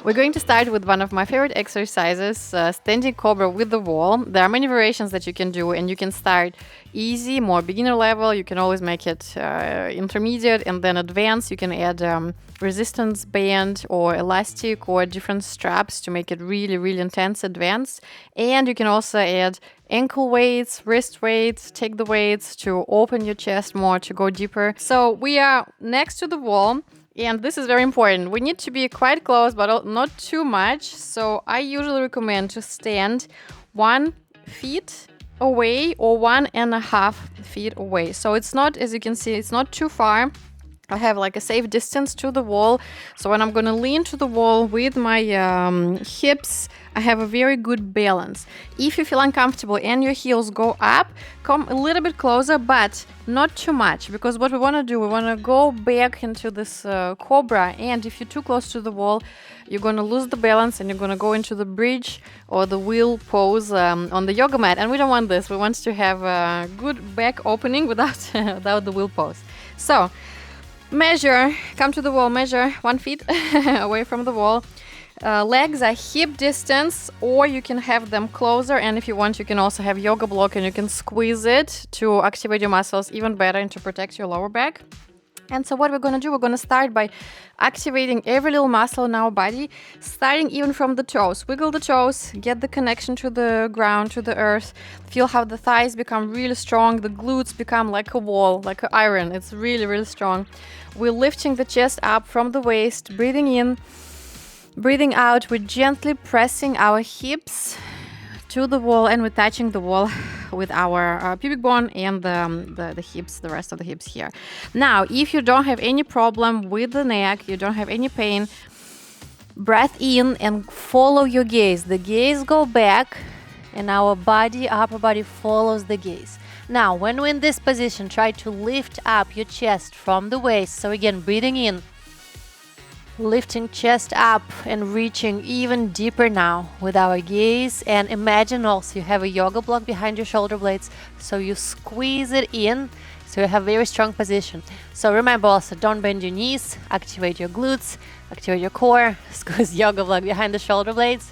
We're going to start with one of my favorite exercises, standing cobra with the wall. There are many variations that you can do, and you can start easy, more beginner level. You can always make it intermediate and then advanced. You can add resistance band or elastic or different straps to make it really, really intense, advanced. And you can also add ankle weights, wrist weights, take the weights to open your chest more, to go deeper. So we are next to the wall. And this is very important. We need to be quite close, but not too much. So I usually recommend to stand 1 feet away or 1.5 feet away. So it's not, as you can see, it's not too far. I have like a safe distance to the wall. So when I'm going to lean to the wall with my hips, I have a very good balance. If you feel uncomfortable and your heels go up, come a little bit closer, but not too much. Because what we want to do, we want to go back into this cobra. And if you're too close to the wall, you're going to lose the balance and you're going to go into the bridge or the wheel pose on the yoga mat. And we don't want this. We want to have a good back opening without the wheel pose. So measure, come to the wall, measure 1 feet away from the wall. Legs are hip distance, or you can have them closer, and if you want you can also have yoga block and you can squeeze it to activate your muscles even better and to protect your lower back. And so what we're going to do, we're going to start by activating every little muscle in our body, starting even from the toes. Wiggle the toes, get the connection to the ground, to the earth. Feel how the thighs become really strong, the glutes become like a wall, like an iron. It's really, really strong. We're lifting the chest up from the waist, breathing in, breathing out. We're gently pressing our hips to the wall, and we're touching the wall with our pubic bone and the hips, the rest of the hips here. Now, if you don't have any problem with the neck, you don't have any pain, breath in and follow your gaze. The gaze go back and our body, upper body follows the gaze. Now, when we're in this position, try to lift up your chest from the waist. So again, breathing in, lifting chest up and reaching even deeper now with our gaze. And imagine also you have a yoga block behind your shoulder blades, so you squeeze it in, so you have very strong position. So remember also, don't bend your knees, activate your glutes, activate your core, squeeze yoga block behind the shoulder blades,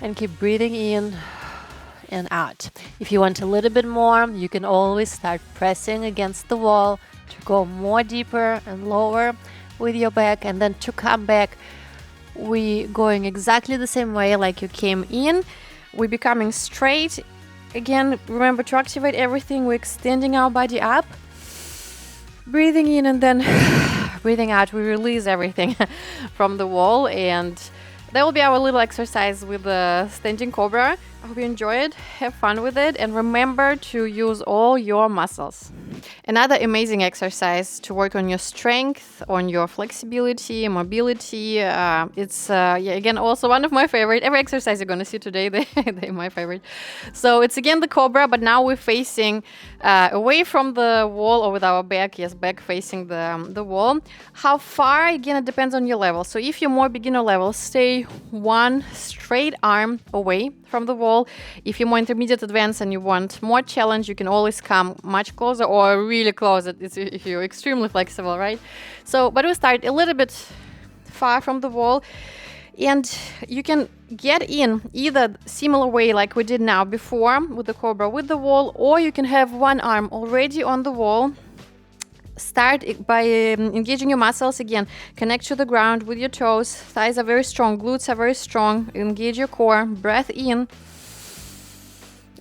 and keep breathing in and out. If you want a little bit more, you can always start pressing against the wall to go more deeper and lower with your back. And then to come back, we going exactly the same way like you came in. We're becoming straight. Again, remember to activate everything. We're extending our body up, breathing in, and then breathing out. We release everything from the wall, and that will be our little exercise with the standing cobra. I hope you enjoy it, have fun with it, and remember to use all your muscles. Another amazing exercise to work on your strength, on your flexibility, mobility. It's again also one of my favorite. Every exercise you're going to see today, they're my favorite. So it's again the cobra, but now we're facing away from the wall, or with our back, back facing the wall. How far? Again, it depends on your level. So if you're more beginner level, stay one straight arm away from the wall. If you're more intermediate advanced and you want more challenge, you can always come much closer or really close. It's if you're extremely flexible, right? So, but we start a little bit far from the wall, and you can get in either similar way like we did now before with the cobra with the wall, or you can have one arm already on the wall. Start by engaging your muscles again. Connect to the ground with your toes. Thighs are very strong. Glutes are very strong. Engage your core. Breath in.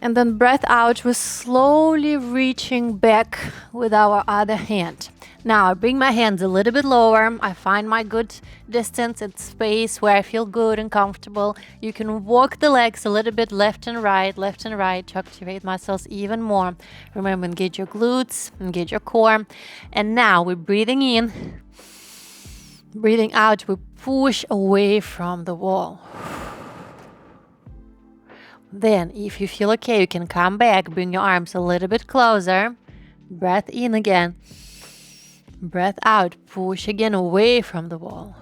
And then breath out. We're slowly reaching back with our other hand. Now I bring my hands a little bit lower. I find my good distance and space where I feel good and comfortable. You can walk the legs a little bit left and right to activate muscles even more. Remember, engage your glutes, engage your core. And now we're breathing in, breathing out. We push away from the wall. Then, if you feel okay, you can come back, bring your arms a little bit closer. Breath in again. Breath out, push again away from the wall.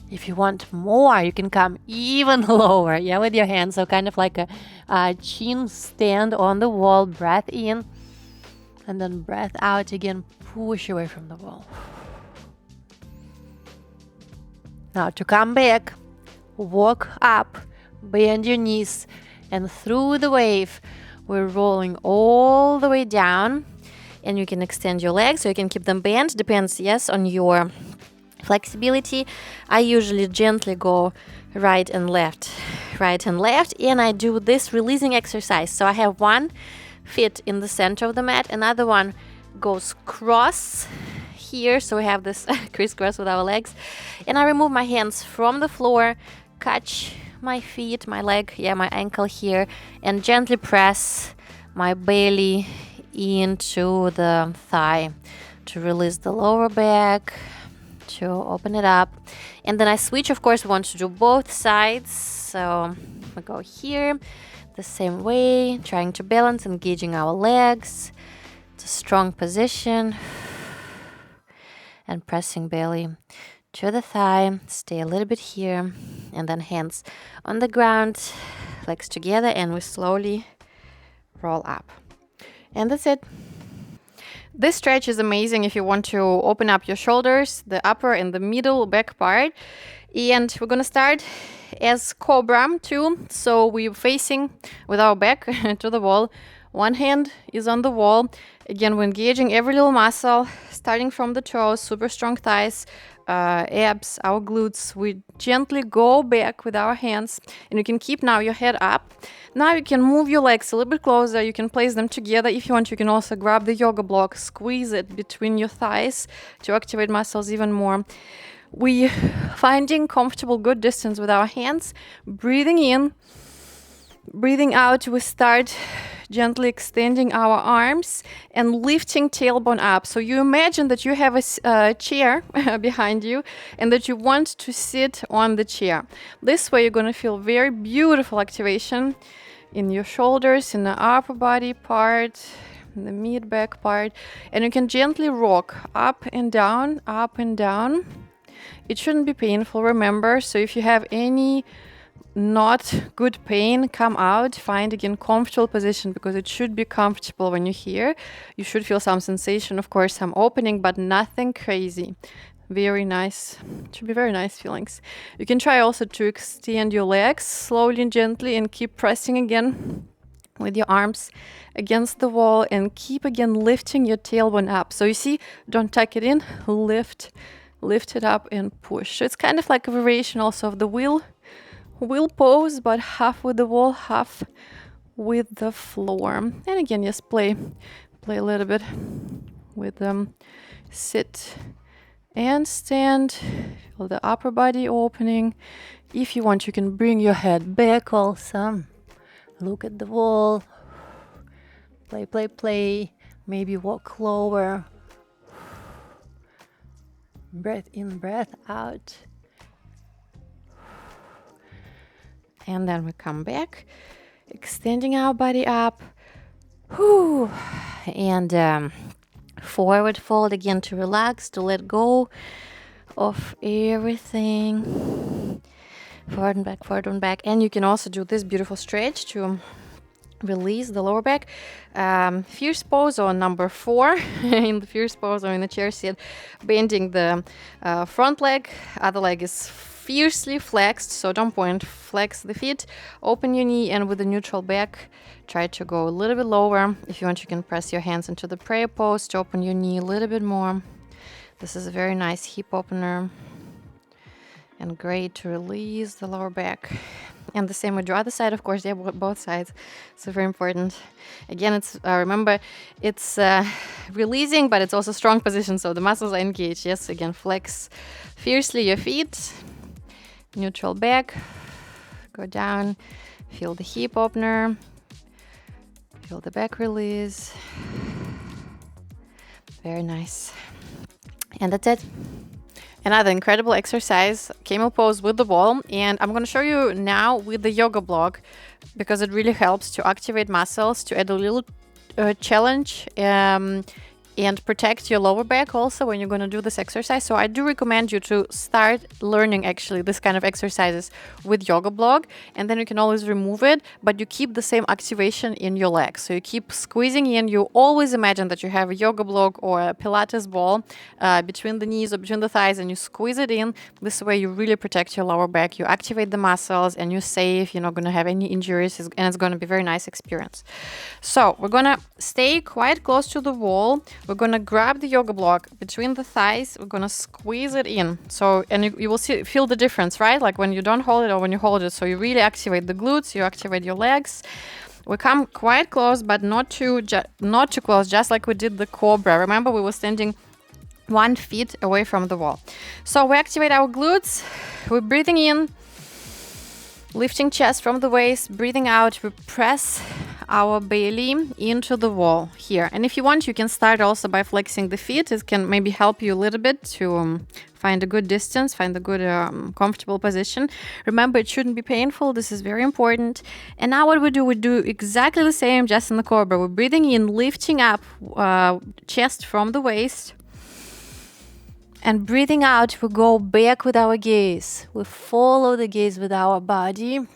If you want more, you can come even lower, with your hands. So kind of like a chin stand on the wall. Breath in, and then breath out again, push away from the wall. Now to come back, walk up, bend your knees, and through the wave, we're rolling all the way down. And you can extend your legs, so you can keep them bent. Depends, yes, on your flexibility. I usually gently go right and left, and I do this releasing exercise. So I have one feet in the center of the mat, another one goes cross here, so we have this crisscross with our legs, and I remove my hands from the floor, catch my feet, my leg, my ankle here, and gently press my belly into the thigh to release the lower back, to open it up. And then I switch. Of course, we want to do both sides, so we go here the same way, trying to balance, engaging our legs. It's a strong position, and pressing belly to the thigh. Stay a little bit here, and then hands on the ground, legs together, and we slowly roll up. And that's it. This stretch is amazing if you want to open up your shoulders, the upper and the middle back part. And we're gonna start as Cobra too. So we're facing with our back to the wall. One hand is on the wall. Again, we're engaging every little muscle, starting from the toes, super strong thighs, abs, our glutes. We gently go back with our hands, and you can keep now your head up. Now you can move your legs a little bit closer. You can place them together. If you want, you can also grab the yoga block, squeeze it between your thighs to activate muscles even more. We finding comfortable, good distance with our hands, breathing in, breathing out. We start gently extending our arms and lifting tailbone up. So you imagine that you have a chair behind you and that you want to sit on the chair. This way you're going to feel very beautiful activation in your shoulders, in the upper body part, in the mid back part. And you can gently rock up and down, up and down. It shouldn't be painful, remember. So if you have any not good pain, come out, find again comfortable position, because it should be comfortable when you're here. You should feel some sensation, of course, some opening, but nothing crazy. Very nice. It should be very nice feelings. You can try also to extend your legs slowly and gently, and keep pressing again with your arms against the wall, and keep again lifting your tailbone up. So you see, don't tuck it in, lift it up and push. So it's kind of like a variation also of the wheel pose, but half with the wall, half with the floor. And again, just play a little bit with sit and stand. Feel the upper body opening. If you want, you can bring your head back also. Look at the wall. Play. Maybe walk lower. Breath in, breath out. And then we come back, extending our body up. And forward fold again to relax, to let go of everything. Forward and back. And you can also do this beautiful stretch to release the lower back. Fierce pose on number 4 in the fierce pose or in the chair seat, bending the front leg, other leg is fiercely flexed, so don't point, flex the feet, open your knee, and with the neutral back, try to go a little bit lower. If you want, you can press your hands into the prayer pose to open your knee a little bit more. This is a very nice hip opener and great to release the lower back. And the same with the other side, of course, both sides. So very important. Again, it's remember, it's releasing, but it's also strong position, so the muscles are engaged. Yes, again, flex fiercely your feet, neutral back, go down, feel the hip opener, feel the back release. Very nice. And that's it. Another incredible exercise, camel pose with the wall, and I'm going to show you now with the yoga block, because it really helps to activate muscles, to add a little challenge and protect your lower back also when you're going to do this exercise. So I do recommend you to start learning actually this kind of exercises with yoga block, and then you can always remove it, but you keep the same activation in your legs. So you keep squeezing in. You always imagine that you have a yoga block or a Pilates ball between the knees or between the thighs, and you squeeze it in. This way you really protect your lower back, you activate the muscles, and you're safe. You're not going to have any injuries, and it's going to be a very nice experience. So we're going to stay quite close to the wall. We're going to grab the yoga block between the thighs. We're going to squeeze it in. So, and you will feel the difference, right? Like when you don't hold it or when you hold it. So you really activate the glutes, you activate your legs. We come quite close, but not too close, just like we did the Cobra. Remember, we were standing 1 foot away from the wall. So we activate our glutes. We're breathing in, lifting chest from the waist, breathing out. We press our belly into the wall here. And if you want, you can start also by flexing the feet. It can maybe help you a little bit to find a good distance, find a good comfortable position. Remember, it shouldn't be painful. This is very important. And now what we do exactly the same, just in the Cobra. We're breathing in, lifting up chest from the waist. And breathing out, we go back with our gaze. We follow the gaze with our body.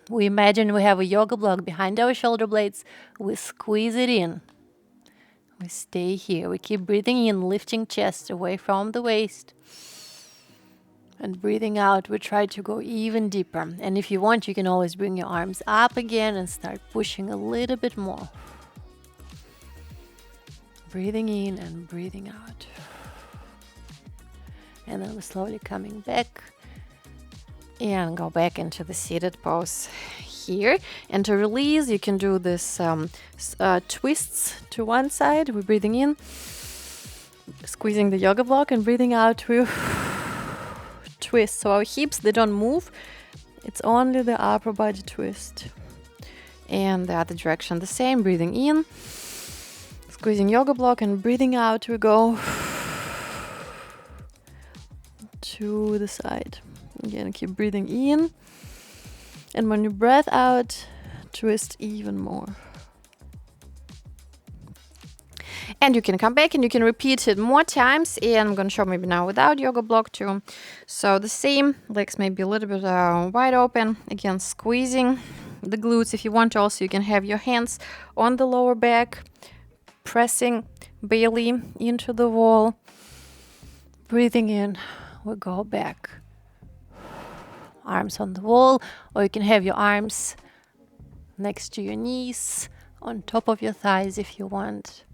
We imagine we have a yoga block behind our shoulder blades. We squeeze it in. We stay here. We keep breathing in, lifting chest away from the waist. And breathing out, we try to go even deeper. And if you want, you can always bring your arms up again and start pushing a little bit more. Breathing in and breathing out. And then we're slowly coming back and go back into the seated pose here. And to release, you can do this twists to one side. We're breathing in, squeezing the yoga block, and breathing out, we twist. So our hips, they don't move. It's only the upper body twist. And the other direction the same. Breathing in, squeezing yoga block, and breathing out, we go to the side. Again, keep breathing in, and when you breath out, twist even more. And you can come back and you can repeat it more times, and I'm going to show maybe now without yoga block too. So the same, legs maybe a little bit wide open, again squeezing the glutes. If you want to also, you can have your hands on the lower back, pressing belly into the wall, breathing in. We go back, arms on the wall, or you can have your arms next to your knees, on top of your thighs if you want.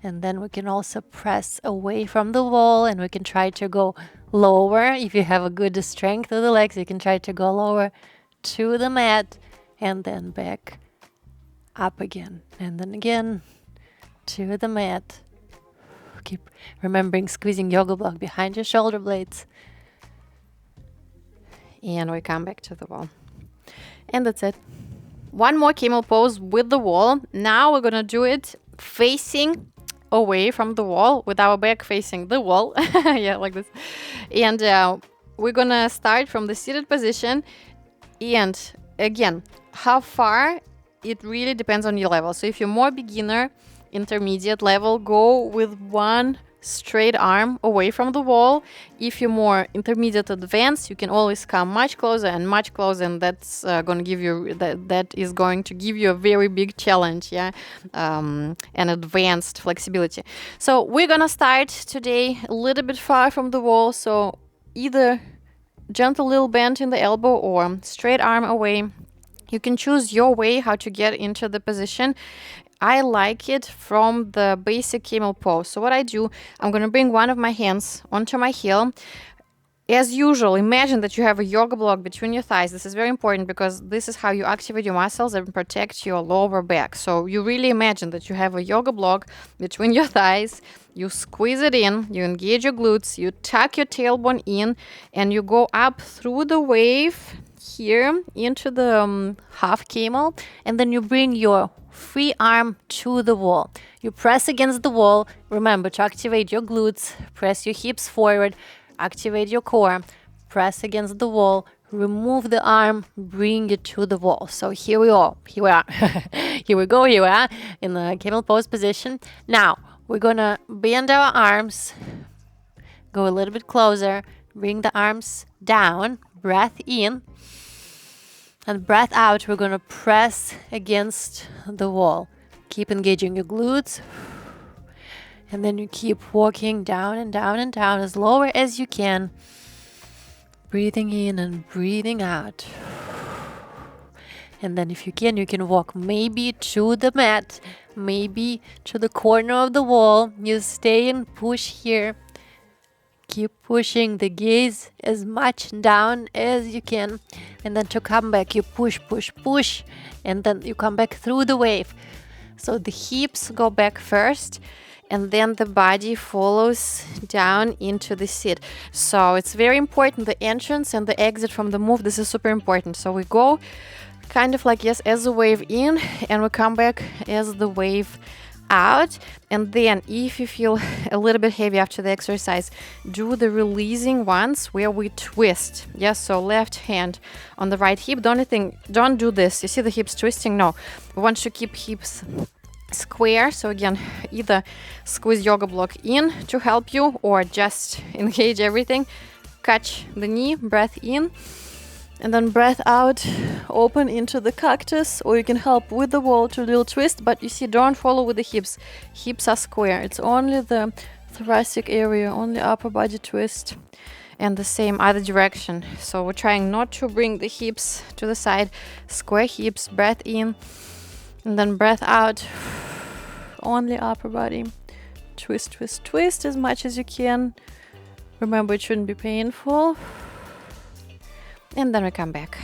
And then we can also press away from the wall, and we can try to go lower. If you have a good strength of the legs, you can try to go lower to the mat, and then back up again, and then again to the mat. Keep remembering squeezing yoga block behind your shoulder blades. And we come back to the wall. And that's it. One more camel pose with the wall. Now we're going to do it facing away from the wall, with our back facing the wall. Yeah, like this. And we're going to start from the seated position. And again, how far, it really depends on your level. So if you're more beginner, intermediate level, go with one straight arm away from the wall. If you're more intermediate advanced, you can always come much closer, and that's going to give you that is going to give you a very big challenge, yeah, and advanced flexibility. So we're gonna start today a little bit far from the wall, so either gentle little bend in the elbow or straight arm away. You can choose your way how to get into the position. I like it from the basic camel pose. So what I do, I'm going to bring one of my hands onto my heel. As usual, imagine that you have a yoga block between your thighs. This is very important because this is how you activate your muscles and protect your lower back. So you really imagine that you have a yoga block between your thighs. You squeeze it in, you engage your glutes, you tuck your tailbone in, and you go up through the wave here into the half camel, and then you bring your free arm to the wall. You press against the wall. Remember to activate your glutes, press your hips forward, activate your core, press against the wall, remove the arm, bring it to the wall. So here we are. Here we are in the camel pose position. Now We're gonna bend our arms, go a little bit closer, bring the arms down, breath in, and breath out. We're gonna press against the wall. Keep engaging your glutes, and then you keep walking down and down and down as lower as you can. Breathing in and breathing out. And then if you can walk maybe to the mat, maybe to the corner of the wall. You stay and push here. Keep pushing the gaze as much down as you can. And then to come back, you push, push, push. And then you come back through the wave. So the hips go back first. And then the body follows down into the sit. So it's very important, the entrance and the exit from the move. This is super important. So we go kind of like, yes, as a wave in, and we come back as the wave out. And then if you feel a little bit heavy after the exercise, do the releasing ones where we twist. Yes, so left hand on the right hip. The only thing, don't do this. You see the hips twisting? No. We want to keep hips square. So again, either squeeze yoga block in to help you, or just engage everything. Catch the knee, breath in. And then breath out, open into the cactus, or you can help with the wall to little twist, but you see, don't follow with the hips. Hips are square. It's only the thoracic area, only upper body twist. And the same other direction. So we're trying not to bring the hips to the side. Square hips, breath in, and then breath out, only upper body. Twist, twist, twist as much as you can. Remember, it shouldn't be painful. And then we come back.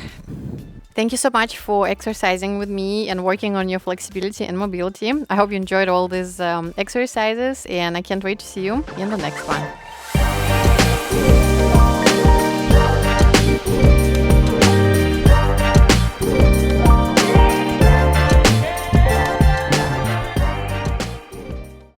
Thank you so much for exercising with me and working on your flexibility and mobility. I hope you enjoyed all these exercises, and I can't wait to see you in the next one.